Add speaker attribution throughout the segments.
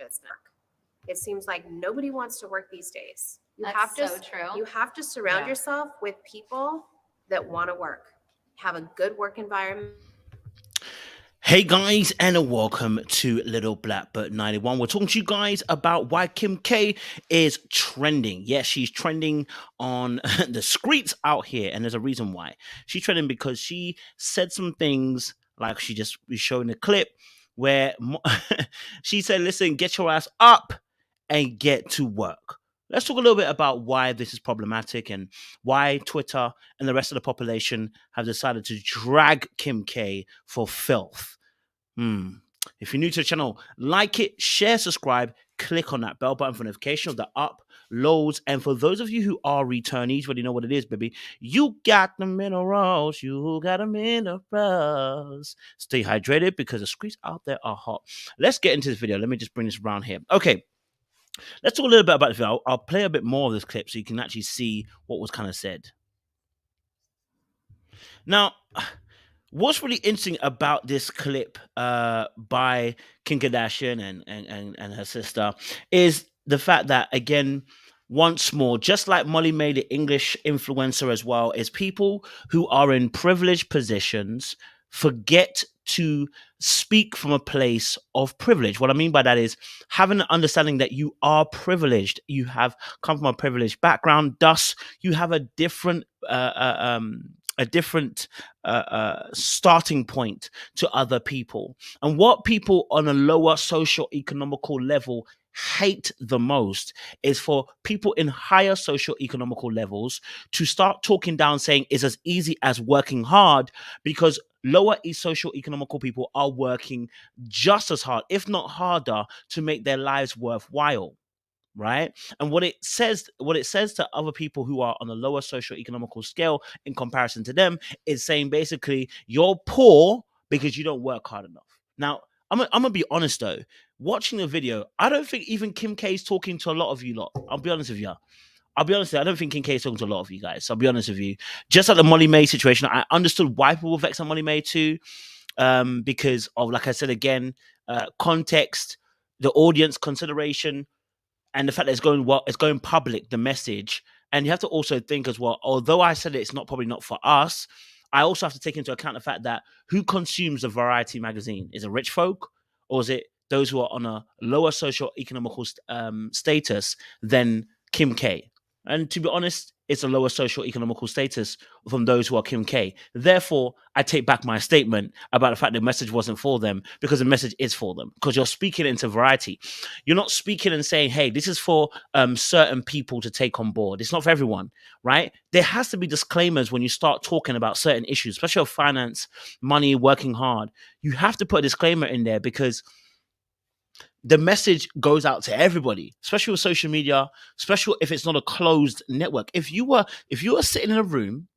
Speaker 1: business. It seems like nobody wants to work these days.
Speaker 2: That's so true.
Speaker 1: You have to surround yourself with people that want to work, have a good work environment.
Speaker 3: Hey guys, and welcome to Little Black Bird 91. We're talking to you guys about why Kim K is trending. Yes, she's trending on the streets out here, and there's a reason why. She's trending because she said some things, like she just was showing a clip where she said, listen, get your ass up and get to work. Let's talk a little bit about why this is problematic and why Twitter and the rest of the population have decided to drag Kim K for filth. If you're new to the channel, like it, share, subscribe, click on that bell button for notification of the uploads. And for those of you who are returnees, already know what it is, baby. You got the minerals. You got the minerals. Stay hydrated because the streets out there are hot. Let's get into this video. Let me just bring this around here. Okay. Let's talk a little bit about the video. I'll play a bit more of this clip so you can actually see what was kind of said. Now, what's really interesting about this clip by Kim Kardashian and her sister is the fact that, again, once more, just like Molly May, the English influencer as well, is people who are in privileged positions forget to speak from a place of privilege. What I mean by that is having an understanding that you are privileged. You have come from a privileged background. Thus, you have a different starting point to other people. And what people on a lower socio-economical level hate the most is for people in higher socio-economical levels to start talking down, saying it's as easy as working hard, because lower socio-economical people are working just as hard, if not harder, to make their lives worthwhile. Right? And what it says to other people who are on a lower socio-economical scale in comparison to them is saying basically you're poor because you don't work hard enough. Now, I'm gonna be honest though. Watching the video, I don't think even Kim K is talking to a lot of you lot. I'll be honest with you. I don't think Kim K is talking to a lot of you guys. I'll be honest with you. Just like the Molly May situation, I understood why people were vexed on Molly May too, because of, like I said again, context, the audience consideration, and the fact that it's going public, the message. And you have to also think as well, although I said it's probably not for us, I also have to take into account the fact that who consumes the Variety magazine? Is it rich folk, or is it those who are on a lower socio-economical status than Kim K? And to be honest, it's a lower socio-economical status from those who are Kim K. Therefore, I take back my statement about the fact the message wasn't for them, because the message is for them. Because you're speaking into Variety. You're not speaking and saying, hey, this is for certain people to take on board. It's not for everyone, right? There has to be disclaimers when you start talking about certain issues, especially of finance, money, working hard. You have to put a disclaimer in there, because the message goes out to everybody, especially with social media, especially if it's not a closed network. If you were sitting in a room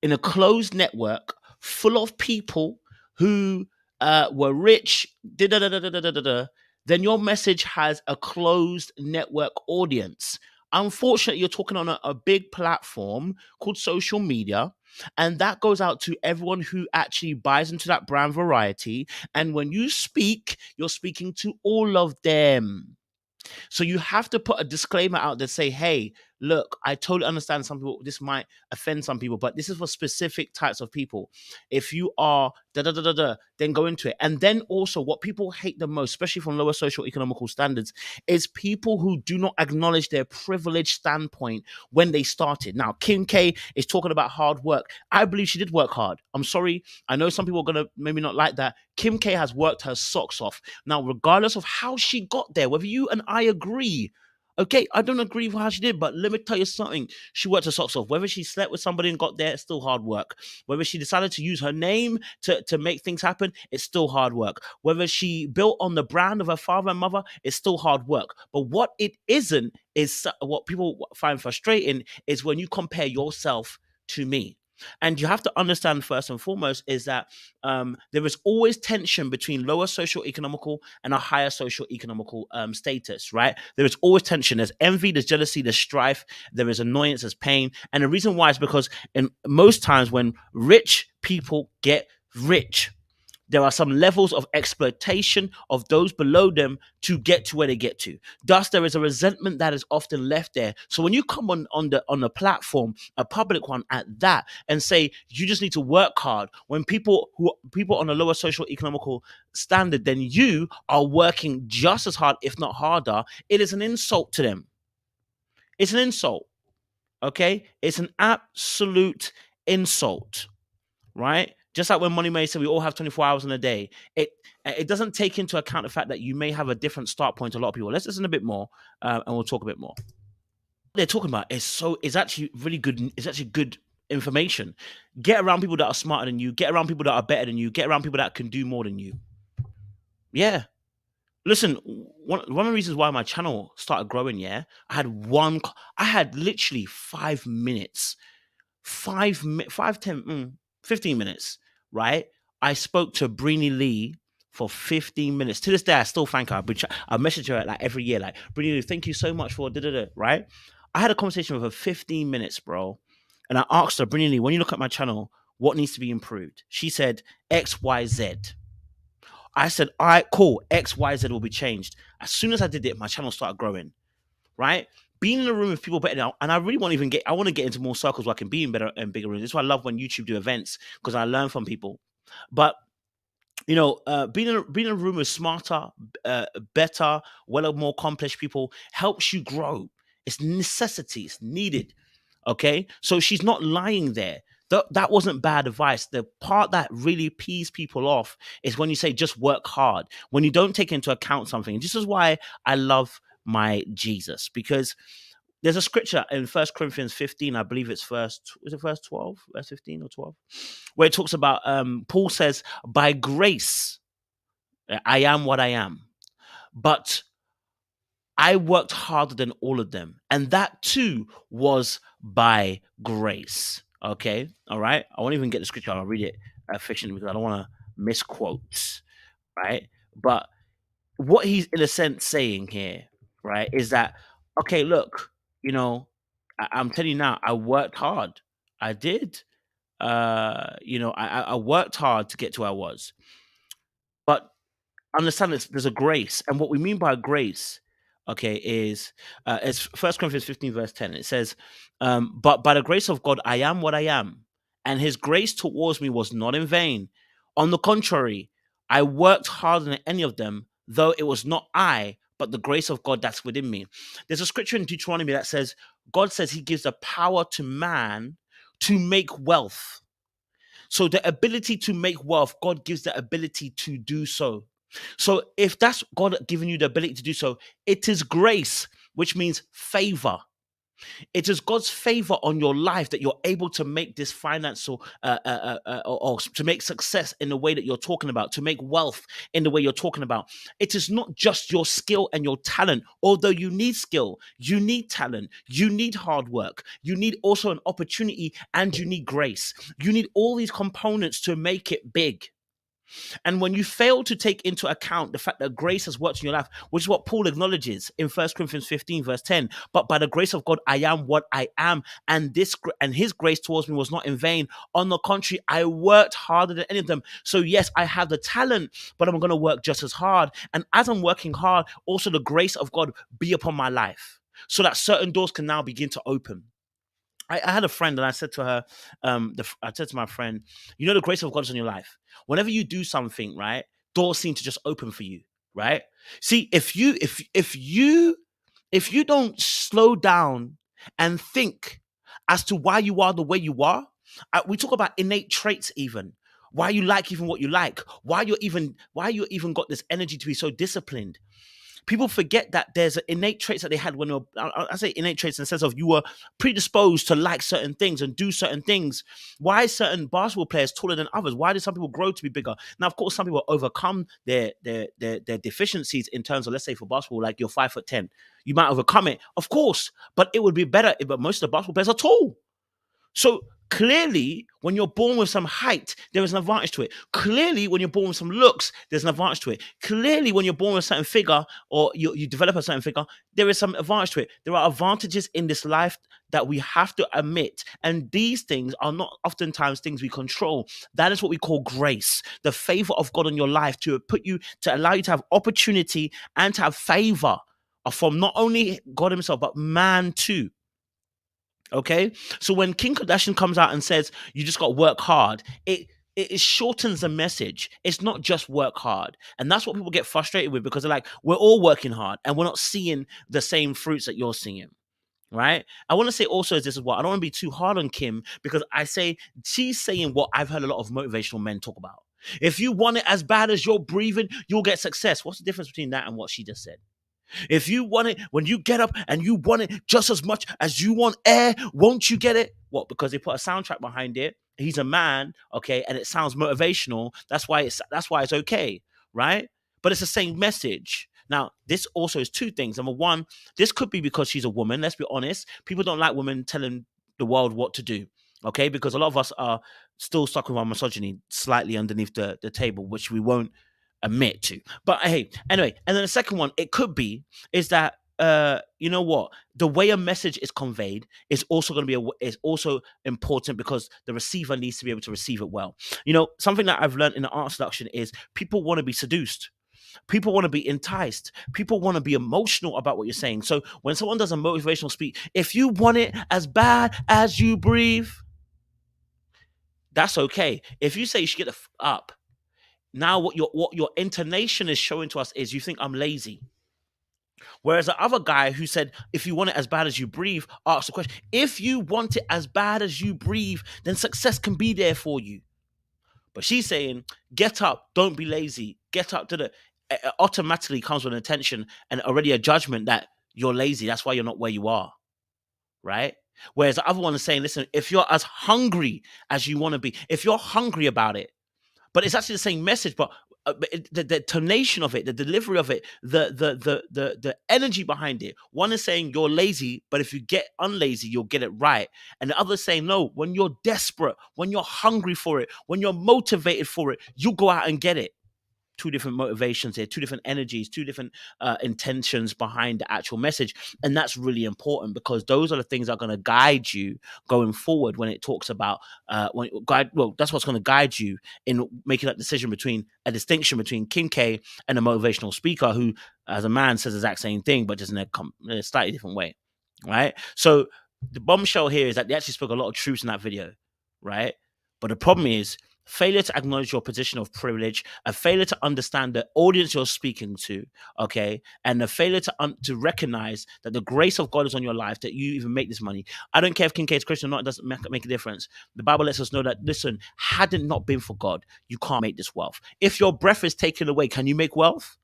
Speaker 3: in a closed network full of people who were rich, then your message has a closed network audience. Unfortunately, you're talking on a big platform called social media, and that goes out to everyone who actually buys into that brand Variety. And when you speak, you're speaking to all of them. So you have to put a disclaimer out that say, hey, look, I totally understand some people, this might offend some people, but this is for specific types of people. If you are then go into it. And then also what people hate the most, especially from lower socio-economical standards, is people who do not acknowledge their privileged standpoint when they started. Now, Kim K is talking about hard work. I believe she did work hard. I'm sorry. I know some people are going to maybe not like that. Kim K has worked her socks off. Now, regardless of how she got there, whether you and I agree, okay, I don't agree with how she did, but let me tell you something. She worked her socks off. Whether she slept with somebody and got there, it's still hard work. Whether she decided to use her name to make things happen, it's still hard work. Whether she built on the brand of her father and mother, it's still hard work. But what it isn't is what people find frustrating is when you compare yourself to me. And you have to understand first and foremost is that there is always tension between lower socio-economical and a higher socio-economical status, right? There is always tension. There's envy, there's jealousy, there's strife, there is annoyance, there's pain. And the reason why is because in most times when rich people get rich, There are some levels of exploitation of those below them to get to where they get to. Thus, there is a resentment that is often left there. So when you come on the platform, a public one at that, and say you just need to work hard, when people on a lower social economical standard than you are working just as hard, if not harder, it is an insult to them. It's an insult. Okay, it's an absolute insult, right? Just like when Money May said we all have 24 hours in a day, it doesn't take into account the fact that you may have a different start point to a lot of people. Let's listen a bit more, and we'll talk a bit more. What they're talking about is actually really good. It's actually good information. Get around people that are smarter than you. Get around people that are better than you. Get around people that can do more than you. Yeah. Listen, one of the reasons why my channel started growing, I had literally 5 minutes, 15 minutes, right? I spoke to Brini Lee for 15 minutes. To this day, I still thank her. I message her like every year, like, Brini Lee, thank you so much for right? I had a conversation with her 15 minutes, bro. And I asked her, Brini Lee, when you look at my channel, what needs to be improved? She said, X, Y, Z. I said, all right, cool. X, Y, Z will be changed. As soon as I did it, my channel started growing, right? Being in a room with people better now, and I really want to get into more circles where I can be in better and bigger rooms. That's why I love when YouTube do events, because I learn from people. But being in a room with smarter, better, more accomplished people helps you grow. It's necessity. It's needed. Okay, so she's not lying there. That wasn't bad advice. The part that really pees people off is when you say just work hard, when you don't take into account something. This is why I love my Jesus, because there's a scripture in 1 Corinthians 15, I believe it's verse 12, verse 15 or 12, where it talks about, Paul says, by grace, I am what I am, but I worked harder than all of them. And that too was by grace. Okay. All right. I won't even get the scripture. I'll read it fictionally because I don't want to misquote. Right. But what he's in a sense saying here, right, is that, okay, look, I'm telling you now, I worked hard. I did. I worked hard to get to where I was. But understand there's a grace. And what we mean by grace, okay, is it's 1 Corinthians 15, verse 10. It says, but by the grace of God, I am what I am. And his grace towards me was not in vain. On the contrary, I worked harder than any of them, though it was not I, but the grace of God that's within me. There's a scripture in Deuteronomy that says, God says he gives the power to man to make wealth. So the ability to make wealth, God gives the ability to do so. So if that's God giving you the ability to do so, it is grace, which means favor. It is God's favor on your life that you're able to make this financial or to make success in the way that you're talking about, to make wealth in the way you're talking about. It is not just your skill and your talent, although you need skill, you need talent, you need hard work, you need also an opportunity, and you need grace. You need all these components to make it big. And when you fail to take into account the fact that grace has worked in your life, which is what Paul acknowledges in 1 Corinthians 15, verse 10, but by the grace of God, I am what I am. And his grace towards me was not in vain. On the contrary, I worked harder than any of them. So yes, I have the talent, but I'm going to work just as hard. And as I'm working hard, also the grace of God be upon my life, so that certain doors can now begin to open. I had a friend, and I said to her, I said to my friend, the grace of God is on your life. Whenever you do something, right, doors seem to just open for you, right? See, if you don't slow down and think as to why you are the way you are, we talk about innate traits, even why you like even what you like, why you even got this energy to be so disciplined. People forget that there's innate traits that they had when I say innate traits in the sense of you were predisposed to like certain things and do certain things. Why are certain basketball players taller than others? Why do some people grow to be bigger? Now, of course, some people overcome their deficiencies in terms of, let's say for basketball, like you're 5'10", you might overcome it, of course, but it would be better if most of the basketball players are tall. So Clearly, when you're born with some height, there is an advantage to it. Clearly, when you're born with some looks, there's an advantage to it. Clearly, when you're born with a certain figure or you develop a certain figure, there is some advantage to it. There are advantages in this life that we have to admit. And these things are not oftentimes things we control. That is what we call grace, the favor of God on your life to allow you to have opportunity and to have favor from not only God himself, but man too. Okay, so when Kim Kardashian comes out and says you just got to work hard, it shortens the message. It's not just work hard, and that's what people get frustrated with because they're like, we're all working hard and we're not seeing the same fruits that you're seeing. Right? I want to say also this is what I don't want to be too hard on Kim because I say she's saying what I've heard a lot of motivational men talk about. If you want it as bad as you're breathing, you'll get success. What's the difference between that and what she just said? If you want it, when you get up and you want it just as much as you want air, won't you get it? What? Because they put a soundtrack behind it. He's a man, okay, and it sounds motivational. That's why it's okay, right? But it's the same message. Now, this also is two things. Number one, this could be because she's a woman. Let's be honest. People don't like women telling the world what to do, okay? Because a lot of us are still stuck with our misogyny slightly underneath the table, which we won't admit to. But hey, anyway, and then the second one, it could be, is that you know what? The way a message is conveyed is also going to be is also important because the receiver needs to be able to receive it well. You know, something that I've learned in the art seduction is people want to be seduced. People want to be enticed. People want to be emotional about what you're saying. So when someone does a motivational speech, if you want it as bad as you breathe, that's okay. If you say you should get the up, now what your intonation is showing to us is you think I'm lazy. Whereas the other guy who said, if you want it as bad as you breathe, asked the question, if you want it as bad as you breathe, then success can be there for you. But she's saying, get up, don't be lazy, get up to it automatically comes with an intention and already a judgment that you're lazy. That's why you're not where you are. Right? Whereas the other one is saying, listen, if you're as hungry as you want to be, if you're hungry about it, but it's actually the same message, but the tonation of it, the delivery of it, the energy behind it. One is saying you're lazy, but if you get unlazy, you'll get it right. And the other is saying, no, when you're desperate, when you're hungry for it, when you're motivated for it, you go out and get it. Two different motivations here, two different energies, two different intentions behind the actual message. And that's really important because those are the things that are going to guide you going forward when it talks about, that's what's going to guide you in making that decision between a distinction between Kim K and a motivational speaker who, as a man, says the exact same thing, but just in a slightly different way, right? So the bombshell here is that they actually spoke a lot of truth in that video, right? But the problem is, failure to acknowledge your position of privilege, a failure to understand the audience you're speaking to, okay, and the failure to recognize that the grace of God is on your life, that you even make this money. I don't care if Kim K is Christian or not, it doesn't make a difference. The Bible lets us know that, listen, had it not been for God, you can't make this wealth. If your breath is taken away, can you make wealth?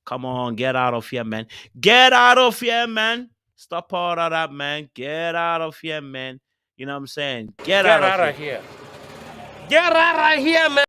Speaker 3: Come on, get out of here, man. Get out of here, man. Stop all of that, man. Get out of here, man. You know what I'm saying? Get out of here.
Speaker 2: Get out of here, man.